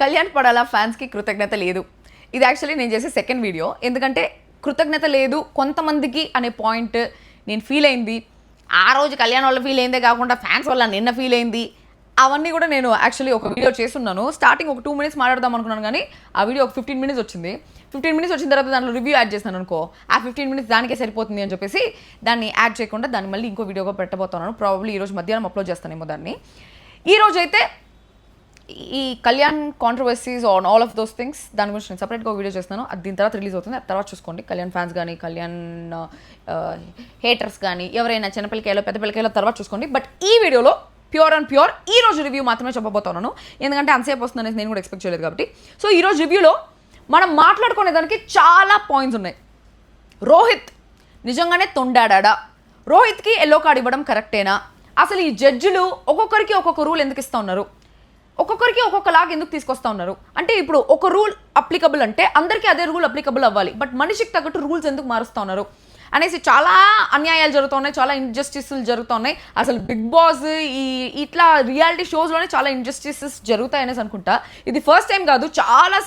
కళ్యాణ్ పడాలా ఫ్యాన్స్కి కృతజ్ఞత లేదు. ఇది యాక్చువల్లీ నేను చేసే సెకండ్ వీడియో. ఎందుకంటే కృతజ్ఞత లేదు కొంతమందికి అనే పాయింట్ నేను ఫీల్ అయింది. ఆ రోజు కళ్యాణ్ వల్ల ఫీల్ అయిందే కాకుండా ఫ్యాన్స్ వల్ల నిన్న ఫీల్ అయింది. అవన్నీ కూడా నేను యాక్చువల్లీ ఒక వీడియో చేస్తున్నాను. స్టార్టింగ్ ఒక 2 minutes మాట్లాడదాం అనుకున్నాను, కానీ ఆ వీడియో ఒక 15 minutes వచ్చింది. 15 minutes వచ్చిన తర్వాత దాంట్లో రివ్యూ యాడ్ చేశాను అనుకో, ఆ 15 minutes దానికే సరిపోతుంది అని చెప్పేసి దాన్ని యాడ్ చేయకుండా దాన్ని మళ్ళీ ఇంకో వీడియోగా పెట్టబోతున్నాను. ప్రాబబ్లీ ఈరోజు మధ్యాహ్నం అప్లోడ్ చేస్తానేమో దాన్ని. ఈరోజు అయితే ఈ Kalyan controversies on all of those things దాని గురించి నేను సపరేట్గా వీడియో చేస్తున్నాను. అది దీని తర్వాత రిలీజ్ అవుతుంది. ఆ తర్వాత చూసుకోండి. కళ్యాణ్ ఫ్యాన్స్ కానీ కళ్యాణ్ హేటర్స్ కానీ ఎవరైనా చిన్నపిల్లకాయలో పెద్ద పిల్లకాయలో తర్వాత చూసుకోండి. బట్ ఈ వీడియోలో ప్యూర్ అండ్ ప్యూర్ ఈ రోజు రివ్యూ మాత్రమే చెప్పబోతున్నాను. ఎందుకంటే అంతసేపు వస్తుందనేసి నేను కూడా ఎక్స్పెక్ట్ చేయలేదు కాబట్టి. సో ఈరోజు రివ్యూలో మనం మాట్లాడుకునే దానికి చాలా పాయింట్స్ ఉన్నాయి. రోహిత్ నిజంగానే తొండాడా? రోహిత్కి ఎల్లో కార్డ్ ఇవ్వడం కరెక్టేనా? అసలు ఈ జడ్జిలు ఒక్కొక్కరికి ఒక్కొక్క రూల్ ఎందుకు ఇస్తూ ఉన్నారు? ఒక్కొక్కరికి ఒక్కొక్కలాగా ఎందుకు తీసుకొస్తా ఉన్నారు? అంటే ఇప్పుడు ఒక రూల్ అప్లికబుల్ అంటే అందరికీ అదే రూల్ అప్లికబుల్ అవ్వాలి. బట్ మనిషికి తగ్గట్టు రూల్స్ ఎందుకు మారుస్తూ ఉన్నారు అనేసి చాలా అన్యాయాలు జరుగుతున్నాయి, చాలా ఇంజస్టిస్లు జరుగుతున్నాయి. అసలు బిగ్ బాస్ ఇట్లా రియాలిటీ షోస్లోనే చాలా ఇంజస్టిసెస్ జరుగుతాయనేసి అనుకుంటా. ఇది ఫస్ట్ టైం కాదు, చాలా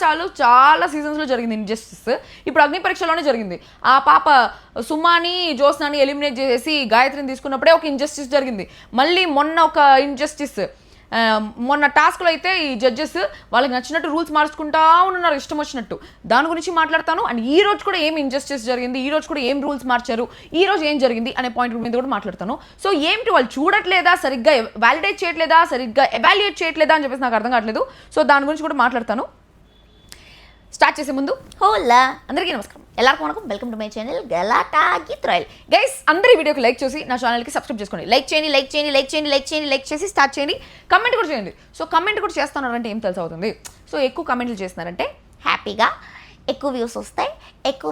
సీజన్స్లో జరిగింది ఇంజస్టిస్. ఇప్పుడు అగ్ని పరీక్షలోనే జరిగింది. ఆ పాప సుమాని జ్యోత్స్నాని ఎలిమినేట్ చేసి గాయత్రిని తీసుకున్నప్పుడే ఒక ఇంజస్టిస్ జరిగింది. మళ్ళీ మొన్న ఒక ఇంజస్టిస్, మొన్న టాస్క్లో అయితే ఈ జడ్జెస్ వాళ్ళకి నచ్చినట్టు రూల్స్ మార్చుకుంటా ఉన్నారు ఇష్టం వచ్చినట్టు. దాని గురించి మాట్లాడతాను. అండ్ ఈ రోజు కూడా ఏం ఇంజస్టిస్ జరిగింది, ఈ రోజు కూడా ఏం రూల్స్ మార్చారు, ఈ రోజు ఏం జరిగింది అనే పాయింట్ మీద కూడా మాట్లాడతాను. సో ఏంటి వాళ్ళు చూడట్లేదా, సరిగ్గా వ్యాలిడేట్ చేయట్లేదా, సరిగ్గా ఎవాల్యుయేట్ చేయట్లేదా అని చెప్పేసి నాకు అర్థం కావట్లేదు. సో దాని గురించి కూడా మాట్లాడతాను. స్టార్ట్ చేసే ముందు హోలా అందరికీ నమస్కారం, ಎಲ್ಲರಿಗೂ వణకం, welcome to my channel Galatta Geeth royal. Guys అందరి వీడియోకి లైక్ చేసి నా ఛానల్కి సబ్స్క్రైబ్ చేసుకోండి. లైక్ చేసి స్టార్ట్ చేయండి. కమెంట్ కూడా చేయండి. సో కమెంట్ కూడా చేస్తున్నారంటే ఏం తెలిసి అవుతుంది? సో ఎక్కువ కమెంట్లు చేస్తున్నారంటే హ్యాపీగా ఎక్కువ వ్యూస్ వస్తాయి, ఎక్కువ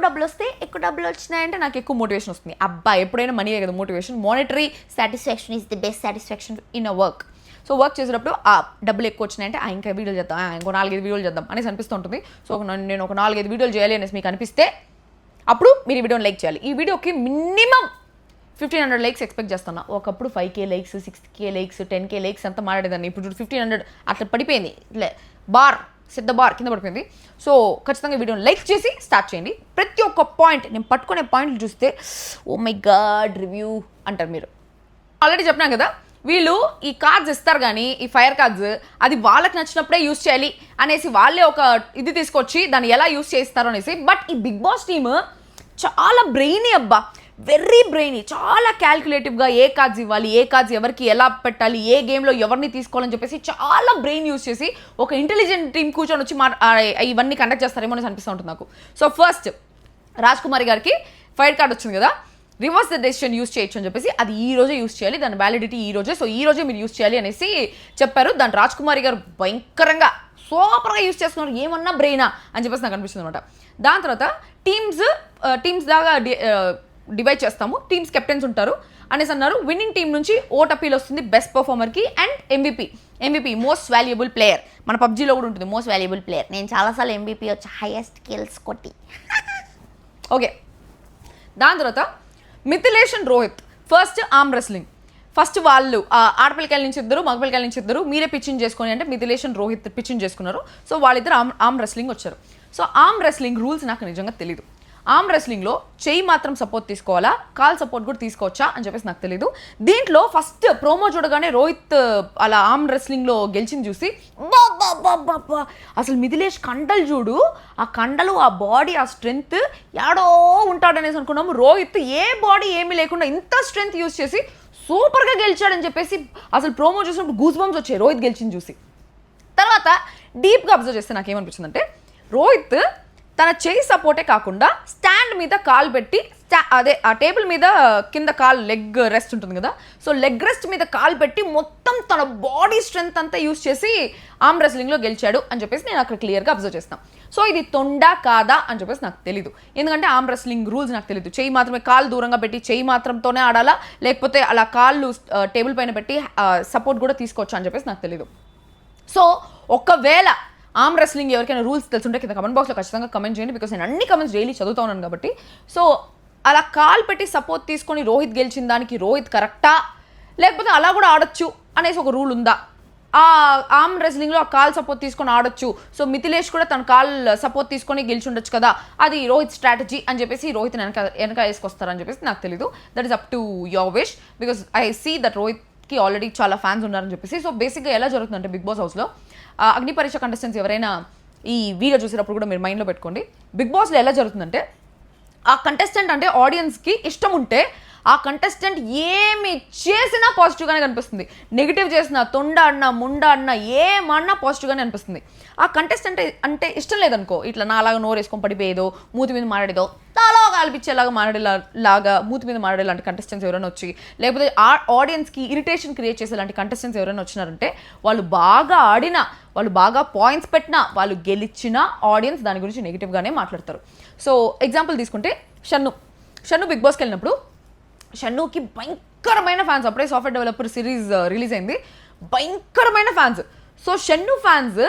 డబ్బులు వస్తాయి. ఎక్కువ డబ్బులు వచ్చినాయంటే నాకు ఎక్కువ మోటివేషన్ వస్తుంది. అబ్బా ఎప్పుడైనా మనీయే కదా motivation. Monetary satisfaction is the best satisfaction in a work. So work చేసేటప్పుడు ఆ డబ్బులు ఎక్కువ వచ్చినాయంటే ఇంకా వీడియోలు చేద్దాం, ఇంకో 4-5 వీడియోలు చేద్దాం అనేసి అనిపిస్తూ ఉంటుంది. సో నేను ఒక 4-5 వీడియోలు చేయాలి అనేసి మీకు అనిపిస్తే అప్పుడు మీరు ఈ వీడియోని లైక్ చేయాలి. ఈ వీడియోకి మినిమం 1500 లైక్స్ ఎక్స్పెక్ట్ చేస్తున్నా. ఒకప్పుడు 5K likes, 6K likes, 10K likes అంతా మాట్లాడేదాన్ని. ఇప్పుడు 1500 అట్లా పడిపోయింది. ఇట్లా సిద్ధ బార్ కింద పడిపోయింది. సో ఖచ్చితంగా వీడియోని లైక్ చేసి స్టార్ట్ చేయండి. ప్రతి ఒక్క పాయింట్ నేను పట్టుకునే పాయింట్లు చూస్తే ఓ మై గాడ్ రివ్యూ అంటారు మీరు. ఆల్రెడీ చెప్పినా కదా, వీళ్ళు ఈ కార్డ్స్ ఇస్తారు కానీ ఈ ఫైర్ కార్డ్స్ అది వాళ్ళకి నచ్చినప్పుడే యూజ్ చేయాలి అనేసి వాళ్ళే ఒక ఇది తీసుకొచ్చి దాన్ని ఎలా యూజ్ చేస్తారు అనేసి. బట్ ఈ బిగ్ బాస్ టీమ్ చాలా బ్రెయినీ అబ్బా, వెరీ బ్రెయినీ, చాలా క్యాల్కులేటివ్గా ఏ కార్డ్స్ ఇవ్వాలి, ఏ కార్డ్స్ ఎవరికి ఎలా పెట్టాలి, ఏ గేమ్లో ఎవరిని తీసుకోవాలని చెప్పేసి చాలా బ్రెయిన్ యూజ్ చేసి ఒక ఇంటెలిజెంట్ టీం కూర్చొని వచ్చి ఇవన్నీ కండక్ట్ చేస్తారేమో అని అనిపిస్తూ ఉంటుంది నాకు. సో ఫస్ట్ రాజ్ కుమారి గారికి ఫైర్ కార్డ్ వచ్చింది కదా, రివర్స్ ద డెసిషన్ యూజ్ చేయొచ్చు అని చెప్పేసి అది ఈ రోజే యూజ్ చేయాలి, దాని వ్యాలిడిటీ ఈ రోజే. సో ఈ రోజే మీరు యూజ్ చేయాలి అనేసి చెప్పారు. దాని రాజ్ కుమారి గారు భయంకరంగా సూపర్గా యూజ్ చేసుకున్నారు. ఏమన్నా బ్రెయినా అని చెప్పేసి నాకు అనిపిస్తుంది అనమాట. దాని తర్వాత టీమ్స్ దాకా డివైడ్ చేస్తాము, టీమ్స్ కెప్టెన్స్ ఉంటారు అనేసి అన్నారు. విన్నింగ్ టీం నుంచి ఓట్ అపీల్ వస్తుంది బెస్ట్ పర్ఫార్మర్కి and MVP most valuable player. మన పబ్జీలో కూడా ఉంటుంది మోస్ట్ వాల్యుబుల్ ప్లేయర్. నేను చాలాసార్లు MVP వచ్చి హైయెస్ట్ కిల్స్ కొట్టి. ఓకే, దాని తర్వాత మిథిలేషన్ Rohit first arm wrestling. First వాళ్ళు ఆడపిల్లకాయల నుంచి ఇద్దరు, మగపిల్లకాయల నుంచి ఇద్దరు మీరే పిచ్చింగ్ చేసుకొని అంటే మిథిలేషన్ రోహిత్ పిచ్చింగ్ చేసుకున్నారు. సో వాళ్ళిద్దరు ఆర్మ్ రెస్లింగ్ వచ్చారు. సో ఆర్మ్ రెస్లింగ్ రూల్స్ నాకు నిజంగా తెలీదు. ఆర్మ్ రెస్లింగ్లో చెయ్యి మాత్రం సపోర్ట్ తీసుకోవాలా, కాల్ సపోర్ట్ కూడా తీసుకోవచ్చా అని చెప్పేసి నాకు తెలీదు. దీంట్లో ఫస్ట్ ప్రోమో చూడగానే రోహిత్ అలా ఆర్మ్ రెస్లింగ్లో గెలిచింది చూసి బాబా అసలు మిథిలేష్ కండలు చూడు, ఆ కండలు, ఆ బాడీ, ఆ స్ట్రెంగ్త్ యాడో ఉంటాడనేసి అనుకున్నాము. రోహిత్ ఏ బాడీ ఏమీ లేకుండా ఇంత స్ట్రెంగ్త్ యూజ్ చేసి సూపర్గా గెలిచాడని చెప్పేసి అసలు ప్రోమో చూసినప్పుడు గూస్ బంప్స్ వచ్చాయి రోహిత్ గెలిచింది చూసి. తర్వాత డీప్గా అబ్జర్వ్ చేస్తే నాకేమనిపించిందంటే రోహిత్ తన చేయి సపోర్టే కాకుండా స్టాండ్ మీద కాలు పెట్టి అదే ఆ టేబుల్ మీద కింద కాలు లెగ్ రెస్ట్ ఉంటుంది కదా, సో లెగ్ రెస్ట్ మీద కాలు పెట్టి మొత్తం తన బాడీ స్ట్రెంగ్త్ అంతా యూజ్ చేసి ఆర్మ్ రెస్లింగ్లో గెలిచాడు అని చెప్పేసి నేను అక్కడ క్లియర్గా అబ్జర్వ్ చేస్తాను. సో ఇది తొండా కాదా అని చెప్పేసి నాకు తెలీదు. ఎందుకంటే ఆర్మ్ రెస్లింగ్ రూల్స్ నాకు తెలియదు. చెయ్యి మాత్రమే కాలు దూరంగా పెట్టి చెయ్యి మాత్రంతోనే ఆడాలా, లేకపోతే అలా కాళ్ళు టేబుల్ పైన పెట్టి సపోర్ట్ కూడా తీసుకోవచ్చా అని చెప్పేసి నాకు తెలీదు. సో ఒకవేళ ఆర్మ్ రెస్లింగ్ ఎవరికైనా రూల్స్ తెలుసుంటే కింద కమెంట్ బాక్స్లో ఖచ్చితంగా కమెంట్ చేయండి. బికాస్ నేను అన్ని కమెంట్స్ డైలీ చదువుతా ఉన్నాను కాబట్టి. సో అలా కాల్ పెట్టి సపోర్ట్ తీసుకొని రోహిత్ గెలిచిన దానికి రోహిత్ కరెక్టా, లేకపోతే అలా కూడా ఆడొచ్చు అనేసి ఒక రూల్ ఉందా ఆ ఆర్మ్ రెస్లింగ్లో ఆ కాల్ సపోర్ట్ తీసుకొని ఆడొచ్చు. సో మిథిలేష్ కూడా తన కాల్ సపోర్ట్ తీసుకొని గెలిచుండొచ్చు కదా, అది రోహిత్ స్ట్రాటజీ అని చెప్పేసి రోహిత్ వెనక వేసుకొస్తారని చెప్పేసి నాకు తెలీదు. That is up to your wish, because I see that రోహిత్కి ఆల్రెడీ చాలా ఫ్యాన్స్ ఉన్నారని చెప్పేసి. సో బేసిక్గా ఎలా జరుగుతుందంటే బిగ్ బాస్ హౌస్లో అగ్ని పరీక్ష కంటెస్టెంట్స్ ఎవరైనా ఈ వీడియో చూసేటప్పుడు కూడా మీరు మైండ్లో పెట్టుకోండి. బిగ్ బాస్లో ఎలా జరుగుతుందంటే ఆ కంటెస్టెంట్ అంటే ఆడియన్స్కి ఇష్టం ఉంటే ఆ కంటెస్టెంట్ ఏమి చేసినా పాజిటివ్గానే కనిపిస్తుంది. నెగిటివ్ చేసినా, తొండ అన్నా, ముండ అన్నా, ఏమన్నా పాజిటివ్గానే అనిపిస్తుంది. ఆ కంటెస్టెంట్ అంటే ఇష్టం లేదనుకో, ఇట్లా నాలాగా నోరు వేసుకొని పడిపోయేదో, మూతి మీద మాట్లాడేదో, తలో కాల్పించేలాగా మాట్లాడేలాగా మూతి మీద మాట్లాడేలాంటి కంటెస్టెంట్స్ ఎవరైనా వచ్చి, లేకపోతే ఆ ఆడియన్స్కి ఇరిటేషన్ క్రియేట్ చేసేలాంటి కంటెస్టెంట్స్ ఎవరైనా వచ్చినారంటే వాళ్ళు బాగా ఆడినా, వాళ్ళు బాగా పాయింట్స్ పెట్టినా, వాళ్ళు గెలిచినా ఆడియన్స్ దాని గురించి నెగిటివ్గానే మాట్లాడతారు. సో ఎగ్జాంపుల్ తీసుకుంటే షన్ను బిగ్ బాస్కి వెళ్ళినప్పుడు షన్నుకి భయంకరమైన ఫ్యాన్స్. అప్పుడే సాఫ్ట్వేర్ డెవలపర్ సిరీస్ రిలీజ్ అయింది, భయంకరమైన ఫ్యాన్స్. సో షన్ను ఫ్యాన్స్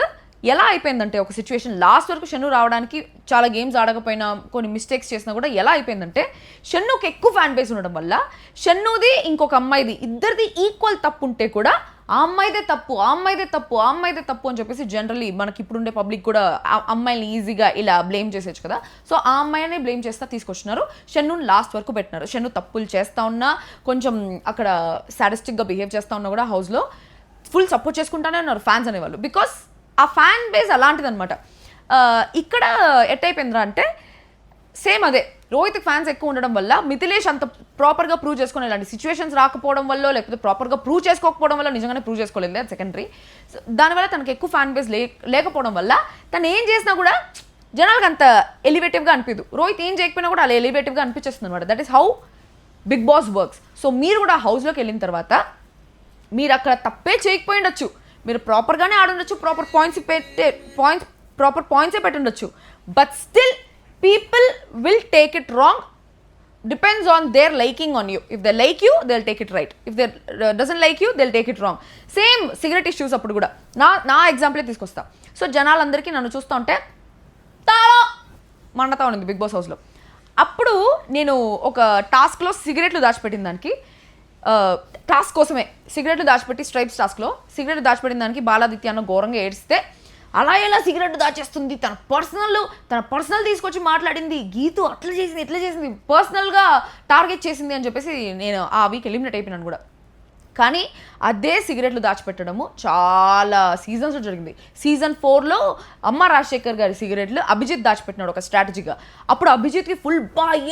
ఎలా అయిపోయిందంటే ఒక సిచ్యువేషన్, లాస్ట్ వరకు షన్ను రావడానికి చాలా గేమ్స్ ఆడకపోయినా, కొన్ని మిస్టేక్స్ చేసినా కూడా ఎలా అయిపోయిందంటే షన్నుకి ఎక్కువ ఫ్యాన్ బేస్ ఉండడం వల్ల షన్నుది ఇంకొక అమ్మాయిది ఇద్దరిది ఈక్వల్ తప్పు ఉంటే కూడా ఆ అమ్మాయిదే తప్పు అని చెప్పేసి జనరల్లీ మనకి ఇప్పుడుండే పబ్లిక్ కూడా అమ్మాయిని ఈజీగా ఇలా బ్లేమ్ చేసేచ్చు కదా. సో ఆ అమ్మాయినే బ్లేమ్ చేస్తా తీసుకొచ్చినారు, షన్నుని లాస్ట్ వరకు పెట్టినారు. షన్ను తప్పులు చేస్తా ఉన్నా, కొంచెం అక్కడ సాడిస్టిక్గా బిహేవ్ చేస్తూ ఉన్నా కూడా హౌస్లో ఫుల్ సపోర్ట్ చేసుకుంటానే ఉన్నారు ఫ్యాన్స్ అనేవాళ్ళు, బికాస్ ఆ ఫ్యాన్ బేస్ అలాంటిదనమాట. ఇక్కడ ఎట్టయిపోయిందిరా అంటే సేమ్ అదే, రోహిత్కి ఫ్యాన్స్ ఎక్కువ ఉండడం వల్ల మిథిలేష్ అంత ప్రాపర్గా ప్రూవ్ చేసుకునే ఇలాంటి సిచ్యువేషన్స్ రాకపోవడం వల్ల, లేకపోతే ప్రాపర్గా ప్రూవ్ చేసుకోకపోవడం వల్ల, నిజంగానే ప్రూవ్ చేసుకోలేదు, అది సెకండరీ. దానివల్ల తనకు ఎక్కువ ఫ్యాన్ బేస్ లేకపోవడం వల్ల తను ఏం చేసినా కూడా జనాలకు అంత ఎలివేటివ్గా అనిపించదు. రోహిత్ ఏం చేయకపోయినా కూడా అలా ఎలివేటివ్గా అనిపించేస్తుంది అనమాట. That is how Bigg Boss works. So మీరు కూడా హౌస్లోకి వెళ్ళిన తర్వాత మీరు అక్కడ తప్పే చేయకపోయి ఉండొచ్చు, మీరు ప్రాపర్గానే ఆడుండొచ్చు, ప్రాపర్ పాయింట్సే పెట్టుండొచ్చు, but still people will take it wrong, depends on their liking on you. If they like you, they'll take it right. If they doesn't like you, they'll take it wrong. Same cigarette issues అప్పుడు కూడా నా ఎగ్జాంపులే తీసుకొస్తా. So జనాలందరికీ నన్ను చూస్తూ ఉంటే తాళో మండతా ఉంది big boss హౌస్లో. అప్పుడు నేను ఒక టాస్క్లో సిగరెట్లు దాచిపెట్టిన దానికి, టాస్క్ కోసమే సిగరెట్లు దాచిపెట్టి స్ట్రైప్స్ టాస్క్లో సిగరెట్లు దాచిపెట్టిన దానికి బాలాదిత్య అన్న ఘోరంగా ఏడిస్తే, అలా ఎలా సిగరెట్ దాచేస్తుంది, తన పర్సనల్ తీసుకొచ్చి మాట్లాడింది, గీతు అట్లా చేసింది ఇట్లా చేసింది, పర్సనల్గా టార్గెట్ చేసింది అని చెప్పేసి నేను ఆ వీక్ ఎలిమినేట్ అయిపోయినాను కూడా. కానీ అదే సిగరెట్లు దాచిపెట్టడము చాలా సీజన్స్లో జరిగింది. సీజన్ 4లో అమ్మ రాజశేఖర్ గారి సిగరెట్లు అభిజిత్ దాచిపెట్టినాడు ఒక స్ట్రాటజీగా. అప్పుడు అభిజిత్కి ఫుల్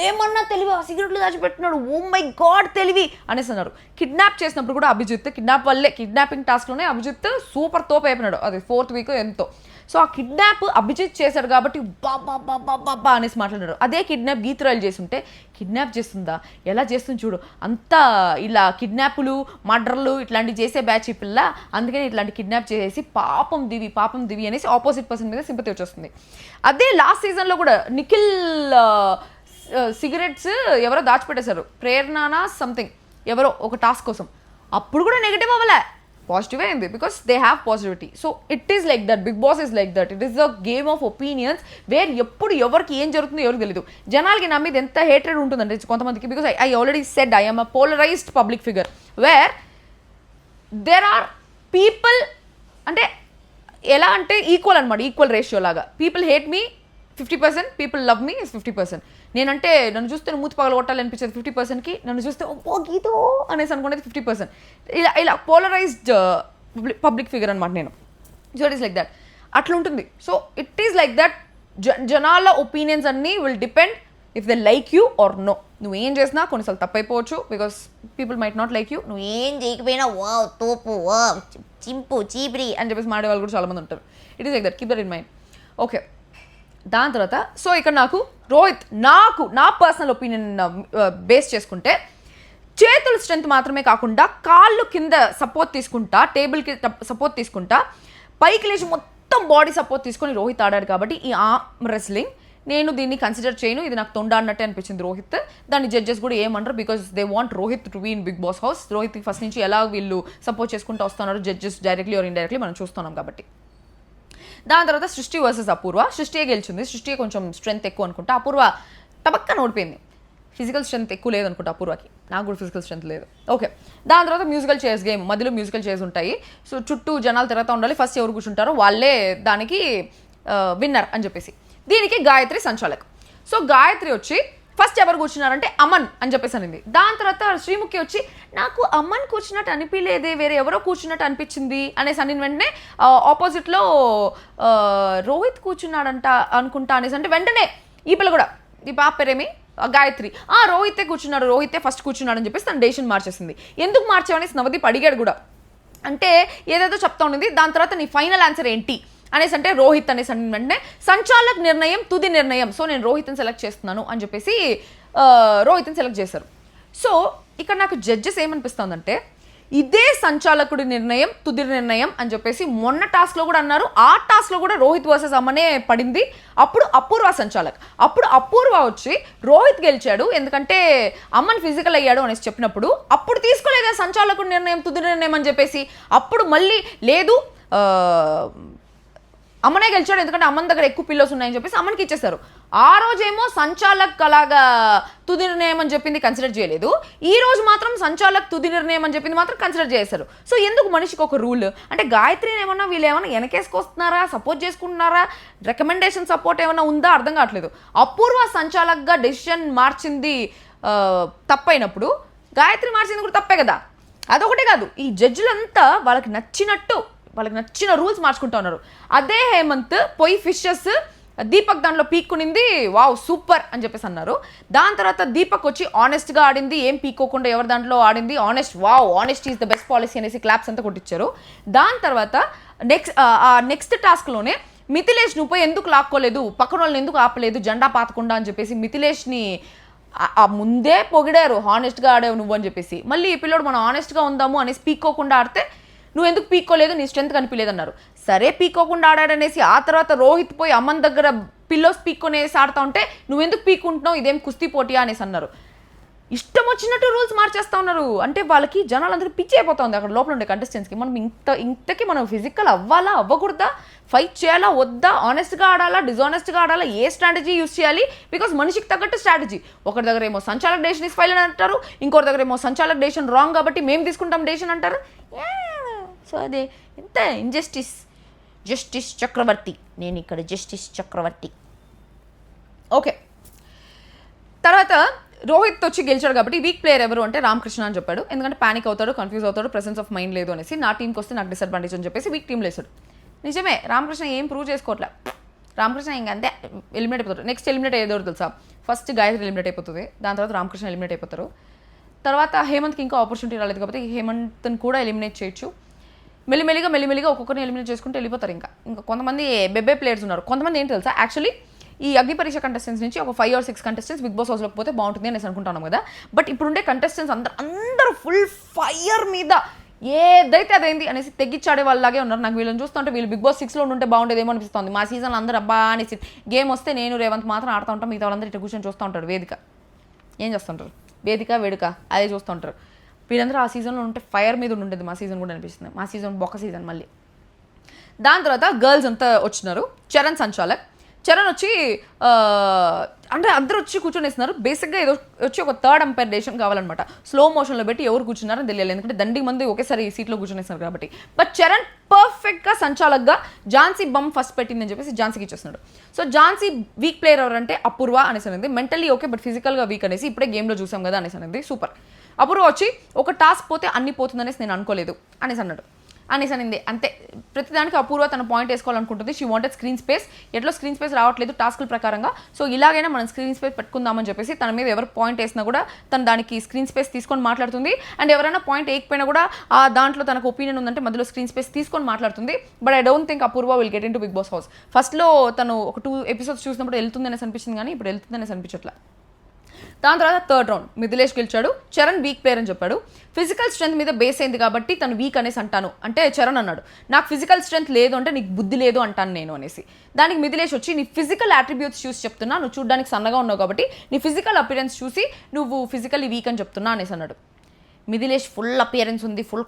ఏమన్నా తెలివి, ఆ సిగరెట్లు దాచిపెట్టినాడు, ఓ మై గాడ్ తెలివి అనేసి అన్నారు. కిడ్నాప్ చేసినప్పుడు కూడా అభిజిత్ కిడ్నాపింగ్ టాస్క్లోనే అభిజిత్ సూపర్ తోపు అయిపోయినాడు, అది 4th వీక్ ఎంతో. సో ఆ కిడ్నాప్ అభిజిత్ చేశాడు కాబట్టి బాబా అనేసి మాట్లాడారు. అదే కిడ్నాప్ గీతురాయలు చేస్తుంటే, కిడ్నాప్ చేస్తుందా, ఎలా చేస్తుంది చూడు, అంతా ఇలా కిడ్నాపులు మర్డర్లు ఇట్లాంటివి చేసే బ్యాచ్ ఈ పిల్ల, అందుకని ఇట్లాంటి కిడ్నాప్ చేసేసి పాపం దివి అనేసి ఆపోజిట్ పర్సన్ మీద సింపతి వచ్చేస్తుంది. అదే లాస్ట్ సీజన్లో కూడా నిఖిల్ సిగరెట్స్ ఎవరో దాచిపెట్టేశారు, ప్రేరణనా సంథింగ్ ఎవరో ఒక టాస్క్ కోసం, అప్పుడు కూడా నెగిటివ్ అవ్వలే, పాజిటివ్ అయింది, because they have positivity. So it is like that, Bigg Boss is like that, it is the game of opinions, where ఎప్పుడు ఎవరికి ఏం జరుగుతుందో ఎవరికి తెలియదు. జనాలకి నా మీద ఎంత హేట్రెడ్ ఉంటుందంటే కొంతమందికి, because I already said I am a polarized public figure, where there are people అంటే ఎలా అంటే ఈక్వల్ అనమాట, ఈక్వల్ రేషియో లాగా. People hate me 50%, people love me is 50%. నేనంటే నన్ను చూస్తే మూతి పగల కొట్టాలనిపించేది 50%కి, నన్ను చూస్తే ఓ గీతో అనేసి అనుకునేది 50%. ఇలా పోలరైజ్డ్ పబ్లిక్ ఫిగర్ అనమాట నేను. So it is like that, అట్లా ఉంటుంది. So it is like that, జనాల ఒపీనియన్స్ అన్నీ will depend if they like you or no. నువ్వు ఏం చేసినా కొన్నిసార్లు తప్పైపోవచ్చు, because people might not like you. నువ్వు ఏం చేయకపోయినా వా తోపు, వా చింపు, చీపిరి అని చెప్పేసి మాడే వాళ్ళు కూడా చాలామంది ఉంటారు. It is like that, keep that in mind. Okay, దాని తర్వాత సో ఇక్కడ రోహిత్ నా పర్సనల్ ఒపీనియన్ బేస్ చేసుకుంటే, చేతుల స్ట్రెంత్ మాత్రమే కాకుండా కాళ్ళు కింద సపోర్ట్ తీసుకుంటా, టేబుల్కి సపోర్ట్ తీసుకుంటా, పైకి లేచి మొత్తం బాడీ సపోర్ట్ తీసుకొని రోహిత్ ఆడాడు. కాబట్టి ఈ ఆర్మ్ రెస్లింగ్ నేను దీన్ని కన్సిడర్ చేయను, ఇది నాకు తొండ అన్నట్టే అనిపించింది రోహిత్. దాన్ని జడ్జెస్ కూడా ఏమంటారు, because they want Rohit to be in Bigg Boss house. రోహిత్కి ఫస్ట్ నుంచి ఎలా వీళ్ళు సపోర్ట్ చేసుకుంటూ వస్తున్నారు జడ్జెస్, డైరెక్ట్లీ ఆర్ ఇండైరెక్ట్లీ మనం చూస్తున్నాం కాబట్టి. దాని తర్వాత సృష్టి వర్సెస్ అపూర్వ. సృష్టియే గెలిచింది, సృష్టియే కొంచెం స్ట్రెంత్ ఎక్కువ అనుకుంటా, అపూర్వ టబక్కన ఓడిపోయింది. ఫిజికల్ స్ట్రెంత్ ఎక్కువ లేదనుకుంటా అపూర్వకి. నాకు కూడా ఫిజికల్ స్ట్రెంత్ లేదు. ఓకే, దాని తర్వాత మ్యూజికల్ చైర్స్ గేమ్, మధ్యలో మ్యూజికల్ చైర్స్ ఉంటాయి. సో చుట్టూ జనాలు తిరుగుతూ ఉండాలి, ఫస్ట్ ఎవరు కూర్చుంటారో వాళ్ళే దానికి విన్నర్ అని చెప్పేసి. దీనికి గాయత్రి సంచాలక్. సో గాయత్రి వచ్చి ఫస్ట్ ఎవరు కూర్చున్నారంటే అమన్ అని చెప్పేసి అనింది. దాని తర్వాత శ్రీముఖి వచ్చి నాకు అమన్ కూర్చున్నట్టు అనిపించలేదే, వేరే ఎవరో కూర్చున్నట్టు అనిపించింది అనేసి అనిన వెంటనే ఆపోజిట్లో రోహిత్ కూర్చున్నాడంట అనుకుంటా అనేసి అంటే వెంటనే ఈ పిల్ల కూడా, ఈ పాప పేరేమి గాయత్రి, రోహితే కూర్చున్నాడు, రోహితే ఫస్ట్ కూర్చున్నాడు అని చెప్పేసి తన డెసిషన్ మార్చేసింది. ఎందుకు మార్చావనేసి నవదీప్ అడిగాడు కూడా. అంటే ఏదేదో చెప్తా ఉండింది. దాని తర్వాత నీ ఫైనల్ ఆన్సర్ ఏంటి అనేసి అంటే రోహిత్ అనేసి అంటే వెంటనే సంచాలక్ నిర్ణయం తుది నిర్ణయం, సో నేను రోహిత్ని సెలెక్ట్ చేస్తున్నాను అని చెప్పేసి రోహిత్ని సెలెక్ట్ చేశారు. సో ఇక్కడ నాకు జడ్జెస్ ఏమనిపిస్తుందంటే ఇదే సంచాలకుడి నిర్ణయం తుది నిర్ణయం అని చెప్పేసి మొన్న టాస్క్లో కూడా అన్నారు. ఆ టాస్క్లో కూడా రోహిత్ వర్సెస్ అమ్మనే పడింది. అప్పుడు అపూర్వ సంచాలక్, అప్పుడు అపూర్వ వచ్చి రోహిత్ గెలిచాడు ఎందుకంటే అమ్మని ఫిజికల్ అయ్యాడు అనేసి చెప్పినప్పుడు అప్పుడు తీసుకోలేదా సంచాలకుడి నిర్ణయం తుది నిర్ణయం అని చెప్పేసి. అప్పుడు మళ్ళీ లేదు అమ్మనే గెలిచాడు ఎందుకంటే అమ్మన్ దగ్గర ఎక్కువ పిల్లోస్ ఉన్నాయని చెప్పేసి అమ్మనికి ఇచ్చేస్తారు. ఆ రోజేమో సంచాలక్ అలాగా తుది నిర్ణయం అని చెప్పింది కన్సిడర్ చేయలేదు, ఈ రోజు మాత్రం సంచాలక్ తుది నిర్ణయం అని చెప్పింది మాత్రం కన్సిడర్ చేశారు. సో ఎందుకు మనిషికి ఒక రూల్ అంటే గాయత్రిని ఏమన్నా వీళ్ళు ఏమన్నా వెనకేసుకొస్తున్నారా, సపోర్ట్ చేసుకుంటున్నారా, రికమెండేషన్ సపోర్ట్ ఏమన్నా ఉందా అర్థం కావట్లేదు. అపూర్వ సంచాలక్గా డెసిషన్ మార్చింది తప్పైనప్పుడు గాయత్రి మార్చింది కూడా తప్పే కదా. అదొకటే కాదు, ఈ జడ్జిలంతా వాళ్ళకి నచ్చిన రూల్స్ మార్చుకుంటూ ఉన్నారు. అదే హేమంత్ పోయి ఫిషెస్ దీపక్ దాంట్లో పీక్కునింది, వావ్ సూపర్ అని చెప్పేసి అన్నారు. దాని తర్వాత దీపక్ వచ్చి ఆనెస్ట్గా ఆడింది, ఏం పీక్కోకుండా ఎవరి దాంట్లో ఆడింది, honest, wow honest is the best policy అనేసి క్లాప్స్ అంతా కొట్టించారు. దాని తర్వాత నెక్స్ట్ టాస్క్లోనే మిథిలేష్ నువ్వు పోయి ఎందుకు లాక్కోలేదు, పక్కన వాళ్ళని ఎందుకు ఆపలేదు జెండా పాతకుండా అని చెప్పేసి మిథిలేష్ని ముందే పొగిడారు, హానెస్ట్గా ఆడావు నువ్వు అని చెప్పేసి. మళ్ళీ ఈ పిల్లోడు మనం ఆనెస్ట్గా ఉందాము అనేసి పీక్కోకుండా ఆడితే నువ్వు ఎందుకు పీక్కోలేదు, నీ స్ట్రెంత్ కనిపించలేదు అన్నారు. సరే పీక్కోకుండా ఆడాడనేసి ఆ తర్వాత రోహిత్ పోయి అమ్మన్ దగ్గర పిల్లోస్ పీక్కొనేసి ఆడుతూ ఉంటే నువ్వెందుకు పీక్కుంటున్నావు, ఇదేం కుస్తీ పోటీయా అనేసి అన్నారు. ఇష్టం వచ్చినట్టు రూల్స్ మార్చేస్తూ ఉన్నారు. అంటే వాళ్ళకి జనాలందరూ పిచ్చి అయిపోతుంది అక్కడ లోపల ఉండే కంటెస్టెంట్స్కి. మనం ఇంతకీ మనం ఫిజికల్ అవ్వాలా అవ్వకూడదా, ఫైట్ చేయాలా వద్దా, ఆనెస్ట్గా ఆడాలా డిజానెస్ట్గా ఆడాలా, ఏ స్ట్రాటజీ యూస్ చేయాలి, బికాస్ మనిషికి తగ్గట్టు స్ట్రాటజీ. ఒకరి దగ్గర ఏమో సంచాలక్ డెసిషన్ ఇస్ ఫైల్ అని అంటారు, ఇంకొకరి దగ్గర ఏమో సంచాలక్ డెసిషన్ రాంగ్ కాబట్టి మేము తీసుకుంటాం డెసిషన్ అంటారు. సో అదే ఇంత ఇంజస్టిస్. జస్టిస్ చక్రవర్తి, నేను ఇక్కడ జస్టిస్ చక్రవర్తి. ఓకే, తర్వాత రోహిత్ వచ్చి గెలిచాడు కాబట్టి వీక్ ప్లేయర్ ఎవరు అంటే రామకృష్ణ అని చెప్పాడు. ఎందుకంటే పానిక్ అవుతాడు, కన్ఫ్యూజ్ అవుతాడు, ప్రెసెన్స్ ఆఫ్ మైండ్ లేదు అనేసి నా టీంకి వస్తే నాకు డిసడ్వాంటేజ్ అని చెప్పేసి వీక్ టీంలో వేసాడు. నిజమే, రామకృష్ణ ఏం ప్రూవ్ చేసుకోవట్లే. రామకృష్ణ ఇంకా అంతే ఎలిమినేట్ అయిపోతాడు. నెక్స్ట్ ఎలిమినేట్ అయ్యేదో తెలుసా, ఫస్ట్ గాయత్రి ఎలిమినేట్ అయిపోతుంది, దాని తర్వాత రామకృష్ణ ఎలిమినేట్ అయిపోతారు. తర్వాత హేమంత్కి ఇంకా ఆపర్చునిటీ రాలేదు కాబట్టి హేమంత్ని కూడా ఎలిమినేట్ చేయొచ్చు. మెల్లిమెల్లిగా ఒక్కొక్కరిని ఎలిమినేట్ చేసుకుంటూ వెళ్ళిపోతారు. ఇంకా కొంతమంది బెబ్బే ప్లేయర్స్ ఉన్నారు. కొంతమంది ఏంటి తెలుసా, యాక్చువల్లీ ఈ అగ్ని పరీక్ష కంటెస్టెంట్స్ నుంచి ఒక 5 or 6 కంటెస్టెంట్స్ బిగ్ బాస్ హౌస్లోకి పోతే బాగుంటుంది అనేసి అనుకుంటున్నాం కదా. బట్ ఇప్పుడుండే కంటెస్టెంట్స్ అందరూ ఫుల్ ఫైర్ మీద ఏదైతే అదేంది అనేసి తెగ్గిచ్చాడే వాళ్ళలాగే ఉన్నారు. నాకు వీళ్ళని చూస్తుంటే వీళ్ళు బిగ్ బాస్ 6లో ఉంటే బాగుండేదేమో అనిపిస్తుంది. మా సీజన్ అందరూ అబ్బా అనేసి గేమ్ వస్తే నేను రేవంత్ మాత్రం ఆడుతూ ఉంటాం, మిగతా వాళ్ళందరూ ఇట్లా కూర్చొని చూస్తూ ఉంటారు. వేదిక ఏం చేస్తుంటారు, వేడుక అదే చూస్తూ ఉంటారు. వీళ్ళందరూ ఆ సీజన్లో ఉంటే ఫైర్ మీద ఉండేది. మా సీజన్ కూడా అనిపిస్తుంది, మా సీజన్ బొక్క సీజన్ మళ్ళీ. దాని తర్వాత గర్ల్స్ అంతా వచ్చినారు. చరణ్ సంచాలక్, చరణ్ వచ్చి అంటే అందరూ వచ్చి కూర్చొనేస్తున్నారు. బేసిక్గా ఏదో వచ్చి ఒక థర్డ్ అంపైర్ డెసిషన్ కావాలన్నమాట. స్లో మోషన్లో పెట్టి ఎవరు కూర్చున్నారని తెలియాలి, ఎందుకంటే దండి మంది ఒకేసారి ఈ సీట్లో కూర్చొనేస్తున్నారు కాబట్టి. బట్ చరణ్ పర్ఫెక్ట్గా సంచాలక్గా ఝాన్సీ బమ్ ఫస్ట్ పెట్టిందని చెప్పేసి ఝాన్సీకి ఇచ్చేస్తున్నాడు. సో ఝాన్సీ వీక్ ప్లేయర్ ఎవరంటే అపూర్వ అనేసి అనేది, మెంటల్లీ ఓకే బట్ ఫిజికల్గా వీక్ అనేసి ఇప్పుడే గేమ్లో చూసాం కదా అనేసి అనేది. సూపర్. అపూర్వ వచ్చి ఒక టాస్క్ పోతే అన్ని పోతుందనేసి నేను అనుకోలేదు అనేసి అన్నాడు. అనేసి అనింది అంతే. ప్రతిదానికి అపూర్వ తన పాయింట్ వేసుకోవాలనుకుంటుంది. షీ వాంటెడ్ స్క్రీన్ స్పేస్, ఎట్లా స్క్రీన్ స్పేస్ రావట్లేదు టాస్కుల ప్రకారంగా. సో ఇలాగైనా మనం స్క్రీన్ స్పేస్ పెట్టుకుందామని చెప్పేసి తన మీద ఎవరు పాయింట్ వేసినా కూడా తను దానికి స్క్రీన్ స్పేస్ తీసుకొని మాట్లాడుతుంది. అండ్ ఎవరైనా పాయింట్ వేయకపోయినా కూడా ఆ దాంట్లో తనకు ఒపీనియన్ ఉందంటే మధ్యలో స్క్రీన్ స్పేస్ తీసుకొని మాట్లాడుతుంది. But I don't think Apoorva will get into Bigg Boss house. ఫస్ట్లో తను ఒక 2 episodes చూసినప్పుడు వెళ్తుందనేసి అనిపించింది, కానీ ఇప్పుడు వెళ్తుందనేసి అనిపించట్లా. దాని తర్వాత థర్డ్ రౌండ్ మిథిలేష్ గెలిచాడు. చరణ్ వీక్ ప్లేయర్ అని చెప్పాడు. ఫిజికల్ స్ట్రెంత్ మీద బేస్ అయింది కాబట్టి తను వీక్ అనేసి అంటాను అంటే చరణ్ అన్నాడు నాకు ఫిజికల్ స్ట్రెంత్ లేదు అంటే నీకు బుద్ధి లేదు అంటాను నేను అనేసి. దానికి మిథిలేష్ వచ్చి నీ ఫిజికల్ అట్రిబ్యూట్స్ చూసి చెప్తున్నా, నువ్వు చూడడానికి సన్నగా ఉన్నావు కాబట్టి నీ ఫిజికల్ అపిరెన్స్ చూసి నువ్వు ఫిజికల్లీ వీక్ అని చెప్తున్నా అనేసి అన్నాడు. మిథిలేష్ ఫుల్ అపియరెన్స్ ఉంది, ఫుల్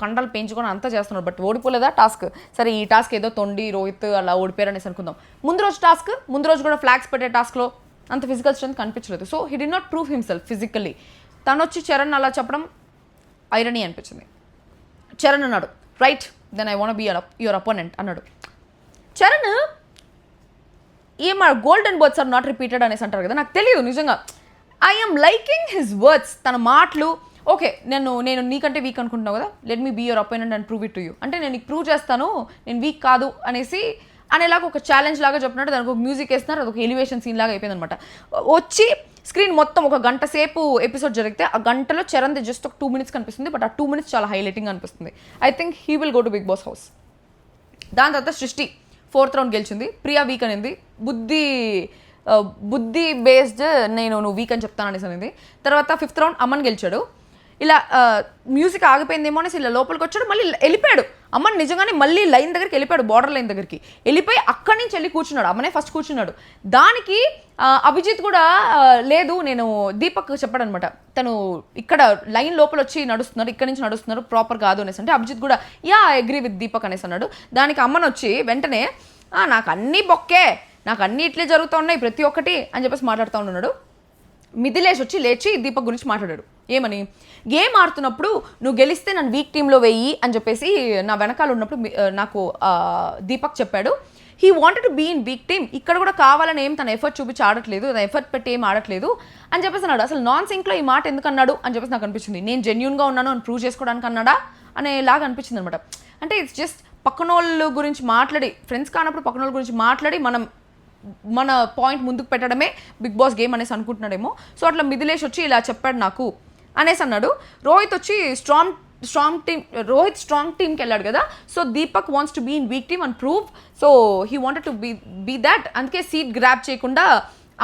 కండలు పెంచుకొని అంతా చేస్తున్నాడు, బట్ ఓడిపోలేదా టాస్క్. సరే ఈ టాస్క్ ఏదో తొండి రోహిత్ అలా ఓడిపోయారు అనేసి అనుకుందాం. ముందు రోజు కూడా ఫ్లాగ్స్ పెట్టే టాస్క్లో అంత ఫిజికల్ స్ట్రెంత్ కనిపించలేదు. So he did not prove himself physically. తను వచ్చి చరణ్ అలా చెప్పడం ఐరనీ అనిపించింది. చరణ్ అన్నాడు, right then I want be your opponent అన్నాడు. Charan golden words are not repeated అనేసి అంటారు కదా, నాకు తెలియదు నిజంగా. ఐఎమ్ లైకింగ్ హిజ్ వర్డ్స్, తన మాటలు. ఓకే, నేను నీకంటే వీక్ అనుకుంటున్నావు కదా, let me be your opponent and prove it to you. అంటే నేను నీకు ప్రూవ్ చేస్తాను నేను వీక్ కాదు అనేలాగా ఒక ఛాలెంజ్ లాగా చెప్పినట్టు దానికి ఒక మ్యూజిక్ వేస్తున్నారు, అదొక ఎలివేషన్ సీన్ లాగా అయిపోయింది అనమాట. వచ్చి స్క్రీన్ మొత్తం ఒక గంట సేపు ఎపిసోడ్ జరిగితే ఆ గంటలో చరణ్ జస్ట్ ఒక 2 minutes కనిపిస్తుంది, బట్ ఆ 2 minutes చాలా హైలైటింగ్ అనిపిస్తుంది. I think he will go to Bigg Boss house. దాని తర్వాత సృష్టి 4th రౌండ్ గెలిచింది. ప్రియా వీక్ అనింది, బుద్ధి బేస్డ్ నువ్వు వీక్ అని చెప్తాను అనేసి అనింది. తర్వాత 5th రౌండ్ అమ్మన్ గెలిచాడు. ఇలా మ్యూజిక్ ఆగిపోయిందేమో అనేసి ఇలా లోపలికి వచ్చాడు, మళ్ళీ వెళ్ళిపోయాడు. అమ్మని నిజంగానే మళ్ళీ లైన్ దగ్గరికి వెళ్ళిపోయాడు, బార్డర్ లైన్ దగ్గరికి వెళ్ళిపోయి అక్కడి నుంచి వెళ్ళి కూర్చున్నాడు. అమ్మనే ఫస్ట్ కూర్చున్నాడు. దానికి అభిజిత్ కూడా లేదు, నేను దీపక్ చెప్పాడు అనమాట, తను ఇక్కడ లైన్ లోపల వచ్చి నడుస్తున్నాడు, ఇక్కడ నుంచి నడుస్తున్నారు, ప్రాపర్ కాదు అనేసి అంటే అభిజిత్ కూడా ఐ అగ్రీ విత్ దీపక్ అనేసి అన్నాడు. దానికి అమ్మని వచ్చి వెంటనే నాకు అన్నీ బొక్కే, నాకు అన్నీ ఇట్లే జరుగుతూ ఉన్నాయి ప్రతి ఒక్కటి అని చెప్పేసి మాట్లాడుతూ ఉన్నాడు. మిథిలేష్ వచ్చి లేచి దీపక్ గురించి మాట్లాడాడు. ఏమని, గేమ్ ఆడుతున్నప్పుడు నువ్వు గెలిస్తే నన్ను వీక్ టీంలో వెయ్యి అని చెప్పేసి నా వెనకాల ఉన్నప్పుడు నాకు దీపక్ చెప్పాడు. He wanted to be in weak team. ఇక్కడ కూడా కావాలని ఏం తన ఎఫర్ట్ చూపించి ఆడట్లేదు, తన ఎఫర్ట్ పెట్టి ఏం ఆడట్లేదు అని చెప్పేసి అన్నాడు. అసలు నాన్ సింక్లో ఈ మాట ఎందుకు అన్నాడు అని చెప్పేసి నాకు అనిపించింది. నేను జెన్యూన్గా ఉన్నాను అని ప్రూవ్ చేసుకోవడానికి అన్నాడా అనేలాగా అనిపించింది అనమాట. అంటే ఇట్స్ జస్ట్ పక్కనోళ్ళ గురించి మాట్లాడి, ఫ్రెండ్స్ కానప్పుడు పక్కనోళ్ళ గురించి మాట్లాడి మన పాయింట్ ముందుకు పెట్టడమే బిగ్ బాస్ గేమ్ అనేసి అనుకుంటున్నాడేమో. సో అట్లా మిథిలేష్ వచ్చి ఇలా చెప్పాడు నాకు అనేసి అన్నాడు. రోహిత్ వచ్చి స్ట్రాంగ్ టీమ్కి వెళ్ళాడు కదా, so Deepak wants to be in weak team and prove, so he wanted to be that, అందుకే సీట్ గ్రాప్ చేయకుండా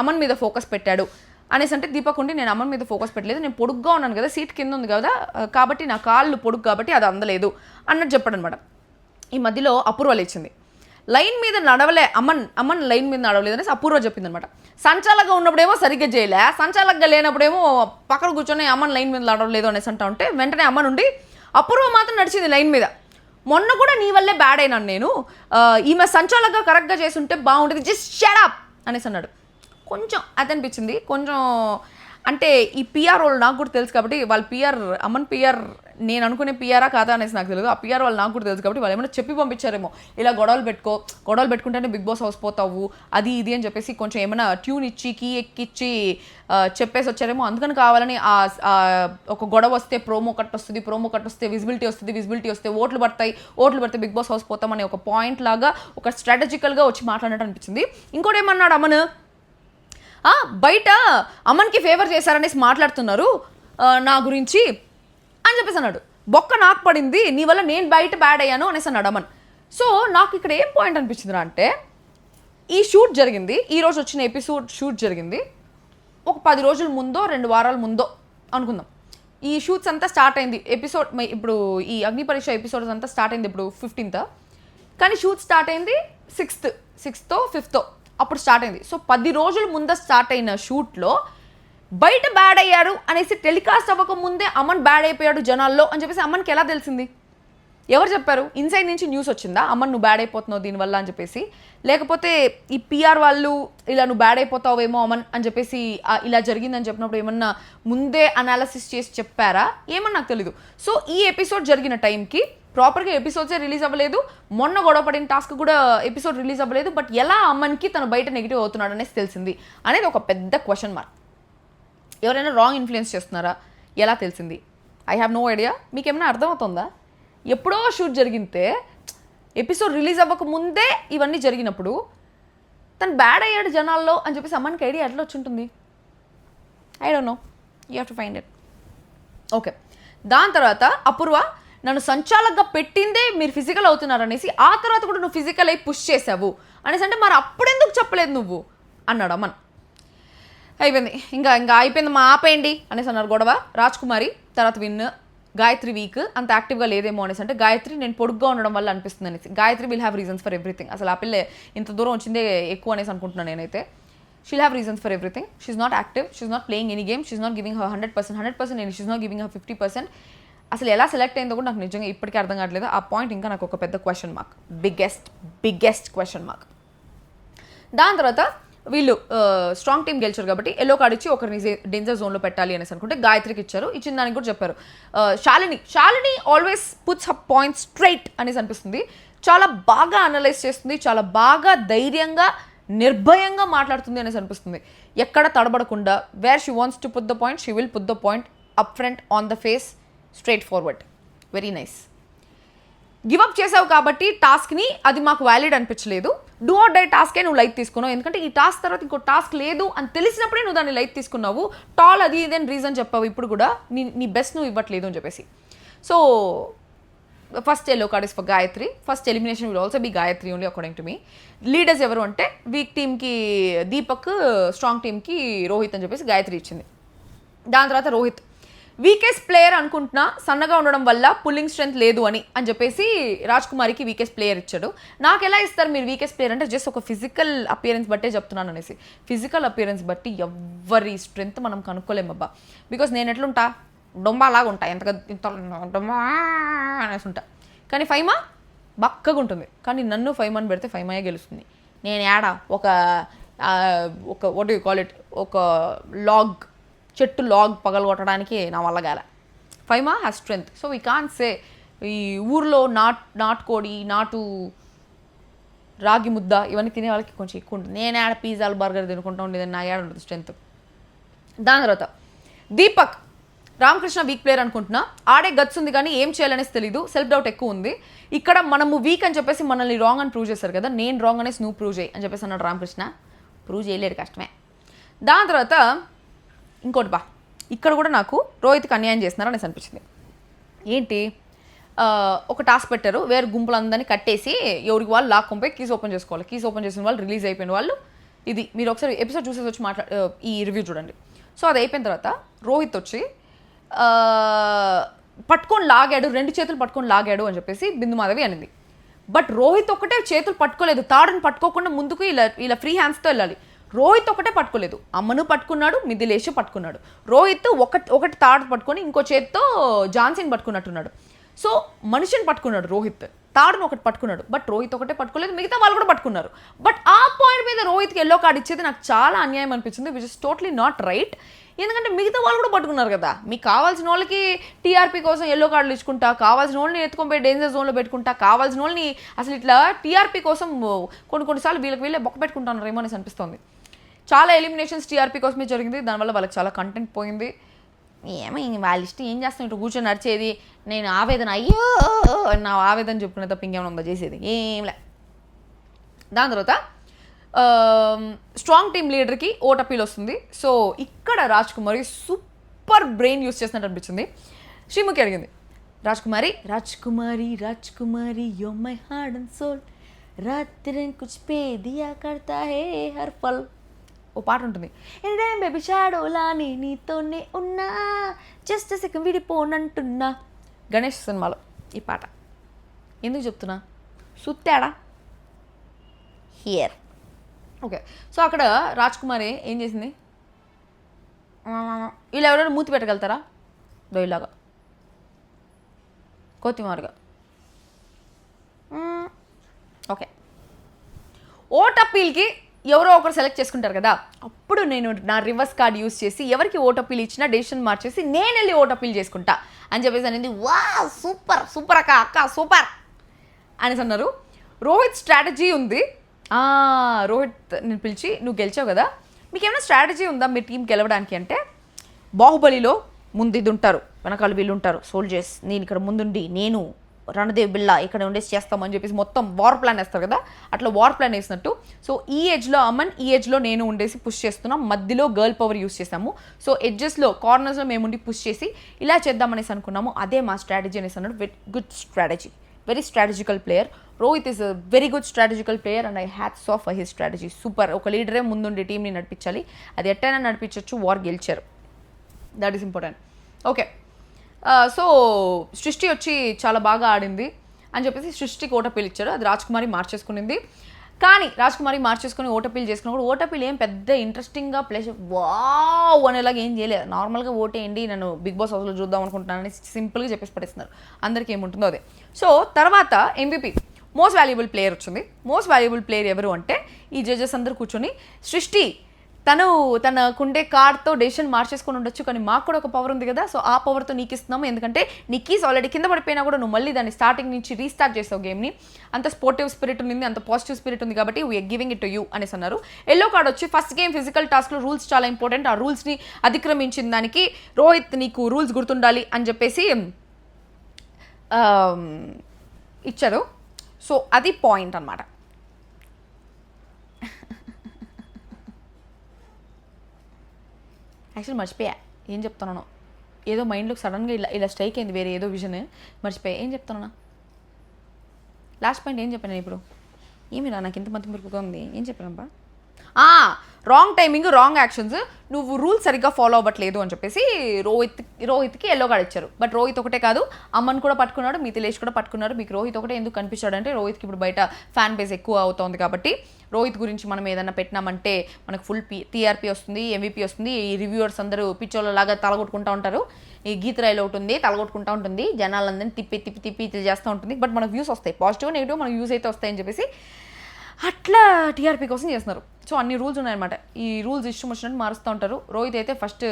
అమన్ మీద ఫోకస్ పెట్టాడు అనేసి అంటే దీపక్ ఉండి నేను అమన్ మీద ఫోకస్ పెట్టలేదు, నేను పొడుగ్గా ఉన్నాను కదా, సీట్ కింద ఉంది కదా కాబట్టి నా కాళ్ళు పొడుగు కాబట్టి అది అందలేదు అన్నట్టు చెప్పాడు అనమాట. ఈ మధ్యలో అపూర్వ లేచింది, లైన్ మీద నడవలే అమ్మన్ లైన్ మీద నడవలేదు అనేసి అపూర్వ చెప్పింది అనమాట. సంచాలకగా ఉన్నప్పుడేమో సరిగ్గా చేయలే, సంచాలకగా లేనప్పుడేమో పక్కన కూర్చొని అమ్మన్ లైన్ మీద నడవలేదు అనేసి అంటా ఉంటే వెంటనే అమ్మ నుండి అపూర్వ మాత్రం నడిచింది లైన్ మీద. మొన్న కూడా నీ వల్లే బ్యాడ్ అయినాను నేను, ఈమె సంచాలకగా కరెక్ట్గా చేసి ఉంటే బాగుంటుంది, జస్ట్ షట్ అప్ అనేసి అన్నాడు. కొంచెం అది అనిపించింది. కొంచెం అంటే ఈ పిఆర్ వాళ్ళు నాకు కూడా తెలుసు కాబట్టి వాళ్ళ అమ్మన్ పిఆర్ నేను అనుకునే పిఆరా కాదా అనేసి నాకు తెలియదు. ఆ పిఆర్ వాళ్ళు నాకు కూడా తెలుసు కాబట్టి వాళ్ళు ఏమైనా చెప్పి పంపించారేమో, ఇలా గొడవలు పెట్టుకుంటేనే బిగ్ బాస్ హౌస్ పోతావు అది ఇది అని చెప్పేసి కొంచెం ఏమైనా ట్యూన్ ఇచ్చి కీ ఎక్కిచ్చి చెప్పేసి వచ్చారేమో. అందుకని కావాలని ఒక గొడవ వస్తే ప్రోమో కట్ వస్తే విజిబిలిటీ వస్తే ఓట్లు పడితే బిగ్ బాస్ హౌస్ పోతామని ఒక పాయింట్ లాగా ఒక స్ట్రాటజికల్గా వచ్చి మాట్లాడినట్టు అనిపించింది. ఇంకోటి ఏమన్నాడు అమ్మను, బయట అమ్మన్కి ఫేవర్ చేశారనేసి మాట్లాడుతున్నారు నా గురించి అని చెప్పేసి అన్నాడు. బొక్క నాకు పడింది, నీ వల్ల నేను బయట బ్యాడ్ అయ్యాను అనేసి అన్నాడు అమన్. సో నాకు ఇక్కడ ఏం పాయింట్ అనిపించిందిరా అంటే, ఈ షూట్ జరిగింది, ఈరోజు వచ్చిన ఎపిసోడ్ షూట్ జరిగింది ఒక 10 రోజుల ముందో 2 వారాల ముందో అనుకుందాం. ఈ షూట్స్ అంతా స్టార్ట్ అయింది ఎపిసోడ్, ఇప్పుడు ఈ అగ్ని పరీక్ష ఎపిసోడ్స్ అంతా స్టార్ట్ అయింది ఇప్పుడు 15th, కానీ షూట్ స్టార్ట్ అయింది 6th 5th అప్పుడు స్టార్ట్ అయింది. సో 10 రోజుల ముందు స్టార్ట్ అయిన షూట్లో బయట బ్యాడ్ అయ్యారు అనేసి టెలికాస్ట్ అవ్వక ముందే అమన్ బ్యాడ్ అయిపోయాడు జనాల్లో అని చెప్పేసి అమ్మన్కి ఎలా తెలిసింది? ఎవరు చెప్పారు? ఇన్సైడ్ నుంచి న్యూస్ వచ్చిందా అమ్మన్ నువ్వు బ్యాడ్ అయిపోతున్నావు దీనివల్ల అని చెప్పేసి, లేకపోతే ఈ పిఆర్ వాళ్ళు ఇలా నువ్వు బ్యాడ్ అయిపోతావేమో అమన్ అని చెప్పేసి ఇలా జరిగిందని చెప్పినప్పుడు ఏమన్నా ముందే అనాలిసిస్ చేసి చెప్పారా ఏమన్నా నాకు తెలీదు. సో ఈ ఎపిసోడ్ జరిగిన టైంకి ప్రాపర్గా ఎపిసోడ్సే రిలీజ్ అవ్వలేదు, మొన్న గొడవపడిన టాస్క్ కూడా ఎపిసోడ్ రిలీజ్ అవ్వలేదు, బట్ ఎలా అమ్మన్కి తను బయట నెగిటివ్ అవుతున్నాడు అనేసి తెలిసింది అనేది ఒక పెద్ద క్వశ్చన్ మార్క్. ఎవరైనా రాంగ్ ఇన్ఫ్లుయెన్స్ చేస్తున్నారా? ఎలా తెలిసింది? I have no idea. మీకు ఏమైనా అర్థమవుతుందా? ఎప్పుడో షూట్ జరిగితే ఎపిసోడ్ రిలీజ్ అవ్వక ముందే ఇవన్నీ జరిగినప్పుడు తను బ్యాడ్ అయ్యాడు జనాల్లో అని చెప్పేసి అమ్మన్కి ఐడియా ఎట్లా వచ్చి ఉంటుంది? I don't know, you have to find it. Okay, దాని తర్వాత అపూర్వ నన్ను సంచాలకగా పెట్టిందే మీరు ఫిజికల్ అవుతున్నారు అనేసి, ఆ తర్వాత కూడా నువ్వు ఫిజికల్ అయి పుష్ చేసావు అనేసి అంటే మరి అప్పుడెందుకు చెప్పలేదు నువ్వు అన్నాడు అమన్. అయిపోయింది, ఇంకా అయిపోయింది, మా ఆపేయండి అనేసి అన్నారు గొడవ. రాజ్ కుమారి తర్వాత విన్, గాయత్రి వీక్ అంత యాక్టివ్గా లేదేమో అనేసి అంటే గాయత్రి నేను పొడుగ్గా ఉండడం వల్ల అనిపిస్తుంది అనేసి. Gayatri will have reasons for everything. అసలు ఆ పిల్ల ఇంత దూరం వచ్చిందే ఎక్కువ అనేసి అనుకుంటున్నాను నేనైతే. She'll have reasons for everything. She's not active, she's not playing any game, she's not giving her 100%, and she's not giving her 50%. అసలు ఎలా సెలెక్ట్ అయిందో కూడా నాకు నిజంగా ఇప్పటికీ అర్థం కావట్లేదు. ఆ పాయింట్ ఇంకా నాకు ఒక పెద్ద question mark, biggest question mark. దాని తర్వాత వీళ్ళు స్ట్రాంగ్ టీం గెలిచారు కాబట్టి ఎల్లో కార్డ్ ఇచ్చి ఒకరిని డేంజర్ జోన్లో పెట్టాలి అనేసి అనుకుంటే గాయత్రికి ఇచ్చారు. ఇచ్చిన దానికి కూడా చెప్పారు. Shalini always puts her point straight అనేసి అనిపిస్తుంది. చాలా బాగా అనలైజ్ చేస్తుంది, చాలా బాగా ధైర్యంగా నిర్భయంగా మాట్లాడుతుంది అనేసి అనిపిస్తుంది. ఎక్కడ తడబడకుండా where she wants to put the point she will put the point up front on the face straight forward. Very nice. Give up చేసావు కాబట్టి టాస్క్ని అది మాకు వ్యాలిడ్ అనిపించలేదు. డూ ఆర్ డై టాస్కే నువ్వు లైట్ తీసుకున్నావు, ఎందుకంటే ఈ టాస్క్ తర్వాత ఇంకో టాస్క్ లేదు అని తెలిసినప్పుడే నువ్వు దాన్ని లైట్ తీసుకున్నావు. టాల్ అది ఇదేని రీజన్ చెప్పావు, ఇప్పుడు కూడా నీ బెస్ట్ నువ్వు ఇవ్వట్లేదు అని చెప్పేసి. So first yellow card is for Gayatri. First elimination will also be Gayatri only according to me. Leaders ఎవరు అంటే వీక్ టీమ్కి దీపక్, స్ట్రాంగ్ టీమ్కి రోహిత్ అని చెప్పేసి గాయత్రి ఇచ్చింది. దాని తర్వాత రోహిత్ వీకెస్ట్ ప్లేయర్ అనుకుంటున్నా, సన్నగా ఉండడం వల్ల పుల్లింగ్ స్ట్రెంత్ లేదు అని చెప్పేసి రాజ్ కుమారికి వీకెస్ట్ ప్లేయర్ ఇచ్చాడు. నాకు ఎలా ఇస్తారు మీరు వీకెస్ట్ ప్లేయర్ అంటే జస్ట్ ఒక ఫిజికల్ అపియరెన్స్ బట్టే చెప్తున్నాను అనేసి. ఫిజికల్ అపియరెన్స్ బట్టి ఎవరి స్ట్రెంత్ మనం కనుక్కోలేమబ్బా. బికాస్ నేను ఎట్లుంటా, డొంబాలాగా ఉంటా, ఇంత డొమ్మా అనేసి ఉంటా. కానీ ఫైమా బక్కగా ఉంటుంది. కానీ నన్ను ఫైమాని పెడితే ఫైమాయే గెలుస్తుంది. నేను ఏడా ఒక వాట్ యు కాల్ ఇట్, ఒక చెట్టు లాగ్ పగలగొట్టడానికి నా వల్ల గాల. Faima has strength. So we can't say ఈ ఊర్లో నాటుకోడి, రాగి ముద్ద ఇవన్నీ తినే వాళ్ళకి కొంచెం ఎక్కువ ఉంటుంది. నేను ఏడ పిజ్జాలు బర్గర్ తినుకుంటూ ఉండేది, నా ఏడ ఉంటుంది స్ట్రెంత్. దాని తర్వాత దీపక్, రామకృష్ణ వీక్ ప్లేయర్ అనుకుంటున్నా. ఆడే గట్స్ ఉంది కానీ ఏం చేయాలనేసి తెలీదు, సెల్ఫ్ డౌట్ ఎక్కువ ఉంది. ఇక్కడ మనము వీక్ అని చెప్పేసి మనల్ని రాంగ్ అని ప్రూవ్ చేశారు కదా, నేను రాంగ్ అనేసి నువ్వు ప్రూవ్ చేయి అని చెప్పేసి అన్నాడు రామకృష్ణ. ప్రూవ్ చేయలేడు, కష్టమే. దాని తర్వాత ఇంకోటి ఇక్కడ కూడా నాకు రోహిత్కి అన్యాయం చేస్తున్నారు అనేసి అనిపించింది. ఏంటి, ఒక టాస్క్ పెట్టారు, వేరే గుంపులందరినీ కట్టేసి ఎవరికి వాళ్ళు లాక్కొని కీస్ ఓపెన్ చేసుకోవాలి. కీస్ ఓపెన్ చేసిన వాళ్ళు, రిలీజ్ అయిపోయిన వాళ్ళు, ఇది మీరు ఒకసారి ఎపిసోడ్ చూసేసి వచ్చి ఈ రివ్యూ చూడండి. సో అది అయిపోయిన తర్వాత రోహిత్ వచ్చి పట్టుకొని లాగాడు, 2 చేతులు పట్టుకొని లాగాడు అని చెప్పేసి బిందు మాధవి అనింది. బట్ రోహిత్ ఒకటే చేతులు పట్టుకోలేదు, తాడుని పట్టుకోకుండా ముందుకు ఇలా ఫ్రీ హ్యాండ్స్తో వెళ్ళాలి. రోహిత్ ఒకటే పట్టుకోలేదు, అమ్మను పట్టుకున్నాడు, మిథిలేష్ పట్టుకున్నాడు. రోహిత్ ఒకటి తాడు పట్టుకొని ఇంకో చేత్తో జాన్సీని పట్టుకున్నట్టున్నాడు. సో మనిషిని పట్టుకున్నాడు రోహిత్, తాడును ఒకటి పట్టుకున్నాడు. బట్ రోహిత్ ఒకటే పట్టుకోలేదు, మిగతా వాళ్ళు కూడా పట్టుకున్నారు. బట్ ఆ పాయింట్ మీద రోహిత్కి ఎల్లో కార్డ్ ఇచ్చేది నాకు చాలా అన్యాయం అనిపించింది, which is totally not right. ఎందుకంటే మిగతా వాళ్ళు కూడా పట్టుకున్నారు కదా. మీకు కావాల్సిన వాళ్ళకి టీఆర్పీ కోసం ఎల్లో కార్డులు ఇచ్చుకుంటా, కావాల్సిన వాళ్ళని ఎత్తుకొని పోయి డేంజర్ జోన్లో పెట్టుకుంటా, కావాల్సిన వాళ్ళని అసలు ఇట్లా టీఆర్పీ కోసం కొన్నిసార్లు వీళ్ళే బొక్క పెట్టుకుంటున్నారేమో అనేసి అనిపిస్తుంది. చాలా ఎలిమినేషన్స్ టీఆర్పీ కోసమే జరిగింది, దానివల్ల వాళ్ళకి చాలా కంటెంట్ పోయింది. ఏమో వాళ్ళ ఇష్టం, ఏం చేస్తాం, ఇటు కూర్చొని నడిచేది. నేను ఆవేదన, అయ్యో నా ఆవేదన చెప్పుకునే తప్ప ఇంకేమైనా ఉందో చేసేది ఏంలే. దాని తర్వాత స్ట్రాంగ్ టీమ్ లీడర్కి ఓట్ అపీల్ వస్తుంది. సో ఇక్కడ రాజ్ కుమారి సూపర్ బ్రెయిన్ యూస్ చేసినట్టు అనిపించింది. శ్రీముఖి అడిగింది, Rajkumari yo my heart and soul, రాత్రి కుచ్ పే దియా కర్తా హే హర్ ఫల్. ఓ పాట ఉంటుంది, బేబీ షాడోలాని నీతోనే ఉన్నా, జస్ట్ సెకండ్ విడిపోనంటున్నా. గణేష్ సినిమాలో ఈ పాట. ఎందుకు చెప్తున్నా, సుత్తాడా హియర్. ఓకే, సో అక్కడ రాజ్ కుమారి ఏం చేసింది, వీళ్ళు ఎవరైనా మూతి పెట్టగలుగుతారా దొయ్యలాగా, కొత్తిమారుగా. ఓకే, ఓట్ అప్పీల్కి ఎవరో ఒకరు సెలెక్ట్ చేసుకుంటారు కదా, అప్పుడు నేను నా రివర్స్ కార్డ్ యూస్ చేసి ఎవరికి ఓట్ అప్పీల్ ఇచ్చినా డెసిషన్ మార్చేసి నేను వెళ్ళి ఓట్ అప్పీల్ చేసుకుంటా అని చెప్పేసి అనేది. వా సూపర్ అక్క సూపర్ అనేసి అన్నారు. రోహిత్ స్ట్రాటజీ ఉంది. రోహిత్ నేను పిలిచి, నువ్వు గెలిచావు కదా, మీకు ఏమైనా స్ట్రాటజీ ఉందా మీ టీం గెలవడానికి అంటే, బాహుబలిలో ముందు ఇది ఉంటారు, వెనకాల వీళ్ళు ఉంటారు సోల్జర్స్, నేను ఇక్కడ ముందుండి నేను రణదేవ్ బిల్లా ఇక్కడ ఉండేసి చేస్తామని చెప్పేసి మొత్తం వార్ ప్లాన్ వేస్తారు కదా, అట్లా వార్ ప్లాన్ వేసినట్టు. సో ఈ ఎడ్జ్లో అమన్, ఈ ఎడ్జ్లో నేను ఉండేసి పుష్ చేస్తున్నాం, మధ్యలో గర్ల్ పవర్ యూస్ చేసాము. సో ఎడ్జెస్లో కార్నర్స్లో మేము ఉండి పుష్ చేసి ఇలా చేద్దామనేసి అనుకున్నాము. అదే మా స్ట్రాటజీ అనేసి అన్నాడు. Very good strategy, very strategical player. Rohit is a very good strategical player and I hats off for his strategy. Super. ఒక లీడరే ముందుండి టీంని నడిపించాలి, అది ఎట్టైనా నడిపించవచ్చు. వార్ గెలిచారు, that is important. Okay, so సృష్టి వచ్చి చాలా బాగా ఆడింది అని చెప్పేసి సృష్టికి ఓటపీల్ ఇచ్చాడు. అది రాజ్కుమారి మార్చేసుకునింది. కానీ రాజ్కుమారి మార్చేసుకుని ఓటపీల్ చేసుకున్నా కూడా ఓటపీల్ ఏం పెద్ద ఇంట్రెస్టింగ్గా ప్లేస్ వావ్ అనేలాగా ఏం చేయలేదు. నార్మల్గా ఓటేయండి, నేను బిగ్ బాస్ హౌస్లో చూద్దాం అనుకుంటున్నానని సింపుల్గా చెప్పేసి పడేస్తున్నారు. అందరికీ ఏముంటుందో అదే. సో తర్వాత MVP మోస్ట్ వాల్యుబుల్ ప్లేయర్ వచ్చింది. మోస్ట్ వాల్యుబుల్ ప్లేయర్ ఎవరు అంటే ఈ జడ్జెస్ అందరూ కూర్చొని సృష్టి తనకుండే కార్డ్తో డెసిషన్ మార్చేసుకొని ఉండొచ్చు, కానీ మాకు కూడా ఒక పవర్ ఉంది కదా, సో ఆ పవర్తో నీకు ఇస్తున్నాము, ఎందుకంటే నీ కీస్ ఆల్రెడీ కింద పడిపోయినా కూడా నువ్వు మళ్ళీ దాన్ని స్టార్టింగ్ నుంచి రీస్టార్ట్ చేసావు గేమ్ని, అంత స్పోర్టివ్ స్పిరిట్ ఉంది, అంత పాజిటివ్ స్పిరిట్ ఉంది కాబట్టి we are giving it to you అనేసి అన్నారు. ఎల్లో కార్డ్ వచ్చి ఫస్ట్ గేమ్ ఫిజికల్ టాస్క్లో రూల్స్ చాలా ఇంపార్టెంట్, ఆ రూల్స్ని అతిక్రమించిన దానికి రోహిత్ నీకు రూల్స్ గుర్తుండాలి అని చెప్పేసి ఇచ్చారు. సో అది పాయింట్ అనమాట. యాక్చువల్లీ మర్చిపోయా ఏం చెప్తున్నాను, ఏదో మైండ్లోకి సడన్గా ఇలా స్ట్రైక్ అయింది, వేరే ఏదో విజన్ మర్చిపోయా ఏం చెప్తున్నానా. లాస్ట్ పాయింట్ ఏం చెప్పాను ఇప్పుడు, ఏమిరా నాకు ఇంత మధ్య మురుపుగా ఉంది, ఏం చెప్పానబ్బా, రాంగ్ టైమింగ్ రాంగ్ యాక్షన్స్, నువ్వు రూల్స్ సరిగ్గా ఫాలో అవ్వట్లేదు అని చెప్పేసి రోహిత్కి ఎల్లో కార్డ్ ఇచ్చారు. బట్ రోహిత్ ఒకటే కాదు, అమ్మన్ కూడా పట్టుకున్నాడు, మిథిలేష్ కూడా పట్టుకున్నారు. మీకు రోహిత్ ఒకటే ఎందుకు కనిపించాడంటే రోహిత్కి ఇప్పుడు బయట ఫ్యాన్ బేస్ ఎక్కువ అవుతుంది కాబట్టి రోహిత్ గురించి మనం ఏదైనా పెట్టినామంటే మనకు ఫుల్ టీఆర్పీ వస్తుంది, MVP వస్తుంది. ఈ రివ్యూవర్స్ అందరూ పిచ్చోళ్ళలాగా తలగొట్టుకుంటూ ఉంటారు, ఈ గీత రైలు ఒకటి ఉంది తలగొట్టుకుంటూ ఉంటుంది, జనాలందరినీ తిప్పి చేస్తూ ఉంటుంది. బట్ మనకు వ్యూస్ వస్తాయి, పాజిటివ్ నెగిటివ్ మనకు వ్యూస్ అయితే వస్తాయని చెప్పేసి అట్లా టీఆర్పీ కోసం చేస్తున్నారు. సో అన్ని రూల్స్ ఉన్నాయన్నమాట, ఈ రూల్స్ ఇష్టం వచ్చినట్టు మారుస్తూ ఉంటారు. రోహిత్ అయితే ఫస్ట్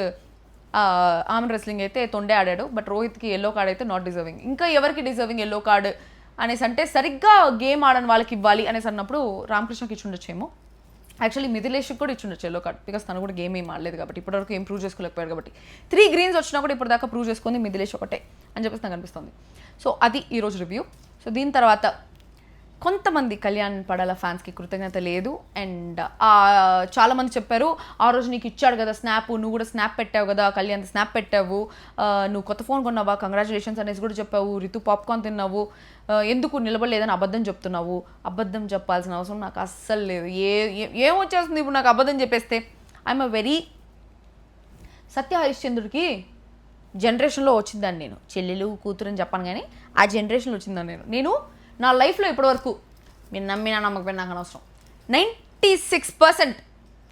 ఆమెన్ రెస్లింగ్ అయితే తొండే ఆడాడు, బట్ రోహిత్కి ఎల్లో కార్డ్ అయితే నాట్ డిజర్వింగ్. ఇంకా ఎవరికి డిజర్వింగ్ ఎల్లో కార్డ్ అనేసి అంటే సరిగ్గా గేమ్ ఆడని వాళ్ళకి ఇవ్వాలి అనేసి అన్నప్పుడు రామకృష్ణకి ఇచ్చి ఉండొచ్చేమో. యాక్చువల్లీ మిథిలేష్కి కూడా ఇచ్చి ఉండొచ్చు ఎల్లో కార్డ్, బికాస్ తను కూడా గేమ్ ఏం ఆడలేదు కాబట్టి, ఇప్పటివరకు ఏం ప్రూవ్ చేసుకోలేకపోయాడు కాబట్టి. 3 గ్రీన్స్ వచ్చినా కూడా ఇప్పుడు దాకా ప్రూవ్ చేసుకుంది మిథిలేష్ ఒకటే అని చెప్పేసి నాకు అనిపిస్తుంది. సో అది ఈరోజు రివ్యూ. సో దీని తర్వాత కొంతమంది కళ్యాణ్ పడాల ఫ్యాన్స్కి కృతజ్ఞత లేదు, అండ్ చాలామంది చెప్పారు ఆ రోజు నీకు ఇచ్చాడు కదా స్నాప్, నువ్వు కూడా స్నాప్ పెట్టావు కదా, కళ్యాణ్ స్నాప్ పెట్టావు, నువ్వు కొత్త ఫోన్ కొన్నావా, కంగ్రాచులేషన్స్ అనేసి కూడా చెప్పావు, రితు పాప్కార్న్ తిన్నావు, ఎందుకు నిలబడలేదని అబద్ధం చెప్తున్నావు. అబద్ధం చెప్పాల్సిన అవసరం నాకు అస్సలు లేదు. ఏమొచ్చేస్తుంది ఇప్పుడు నాకు అబద్ధం చెప్పేస్తే. ఐఎమ్ అ వెరీ సత్య హరిశ్చంద్రుడికి జనరేషన్లో వచ్చిందని నేను, చెల్లెలు కూతురు అని చెప్పాను, కానీ ఆ జనరేషన్లో వచ్చిందని నేను నా లైఫ్లో ఇప్పటివరకు మీరు నమ్మినా నమ్మకపోయినా నాకు అనవసరం 96%,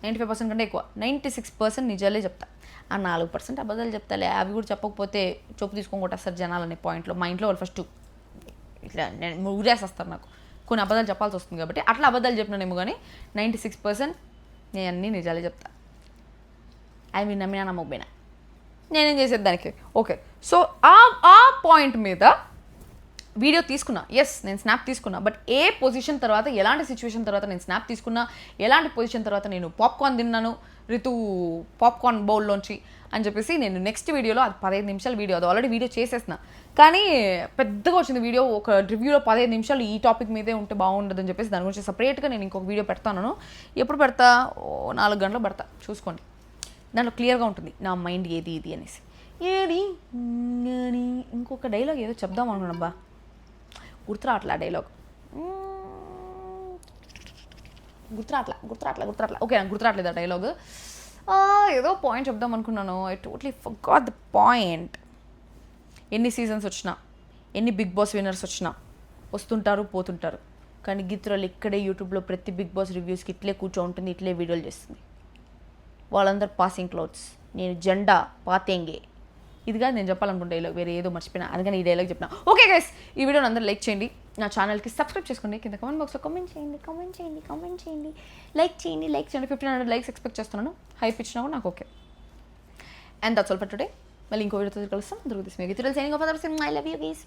95% కంటే ఎక్కువ 96% నిజాలే చెప్తా. ఆ 4% అబద్ధాలు చెప్తాలే, అవి కూడా చెప్పకపోతే చొప్పు తీసుకొని కొట్టేస్తారు జనాలు అనే పాయింట్లో మా ఇంట్లో వాళ్ళు ఫస్ట్ ఇట్లా నేను ఊరేసేస్తారు, నాకు కొన్ని అబద్ధాలు చెప్పాల్సి వస్తుంది కాబట్టి అట్లా అబద్ధాలు చెప్పినానేమో, కానీ 96% నేను అన్నీ నిజాలే చెప్తా. అవి మీరు నమ్మినా నమ్మకపోయినా నేనేం చేసేది దానికి. ఓకే, సో ఆ పాయింట్ మీద వీడియో తీసుకున్నా, ఎస్ నేను స్నాప్ తీసుకున్నా, బట్ ఏ పొజిషన్ తర్వాత ఎలాంటి సిచ్యువేషన్ తర్వాత నేను స్నాప్ తీసుకున్నా, ఎలాంటి పొజిషన్ తర్వాత నేను పాప్కార్న్ తిన్నాను రితు పాప్కార్న్ బౌల్లోంచి అని చెప్పేసి నేను నెక్స్ట్ వీడియోలో, అది 15 నిమిషాల వీడియో, అది ఆల్రెడీ వీడియో చేసేసిన, కానీ పెద్దగా వచ్చింది వీడియో. ఒక రివ్యూలో 15 నిమిషాలు ఈ టాపిక్ మీదే ఉంటే బాగుండదని చెప్పేసి దాని గురించి సపరేట్గా నేను ఇంకొక వీడియో పెడతాను. ఎప్పుడు పెడతా, 4 గంటలు పెడతా, చూసుకోండి. దాంట్లో క్లియర్గా ఉంటుంది నా మైండ్ ఏది ఇది అనేసి. ఇంకొక డైలాగ్ ఏదో చెప్దాం అనుకున్నాబ్బా, గుర్తురాట్లా డైలాగ్, గుర్తురాట్లా. ఓకే, నాకు గుర్తురాట్లేదు ఆ డైలాగ్. ఏదో పాయింట్ చెప్దాం అనుకున్నాను, I totally forgot the point. ఎన్ని సీజన్స్ వచ్చినా, ఎన్ని బిగ్ బాస్ విన్నర్స్ వచ్చినా వస్తుంటారు పోతుంటారు, కానీ గీతురాలు ఇక్కడే యూట్యూబ్లో ప్రతి బిగ్ బాస్ రివ్యూస్కి ఇట్లే కూర్చో ఉంటుంది, ఇట్లే వీడియోలు చేస్తుంది. వాళ్ళందరూ పాసింగ్ క్లౌడ్స్, నేను జెండా పాతేంగే. ఇదిగా నేను చెప్పాలనుకుంటే డైలాగ్, వేరే ఏదో మర్చిపోయినా, అందుకని ఈ డైలాగ్ చెప్పిన. ఓకే గైస్, ఈ వీడియోని అందరూ లైక్ చేయండి, నా ఛానల్కి సబ్స్క్రైబ్ చేసుకోండి, కింద కామెంట్ బాక్స్లో కామెంట్ చేయండి, లైక్ చేయండి. 1500 లైక్స్ ఎక్స్పెక్ట్ చేస్తున్నాను, హైప్ ఇచ్చినా కూడా నాకు okay. And that's all for today. మళ్ళీ ఇంకో వీడియోతో కలుస్తాం. దొరుకుతుంది. I love you guys.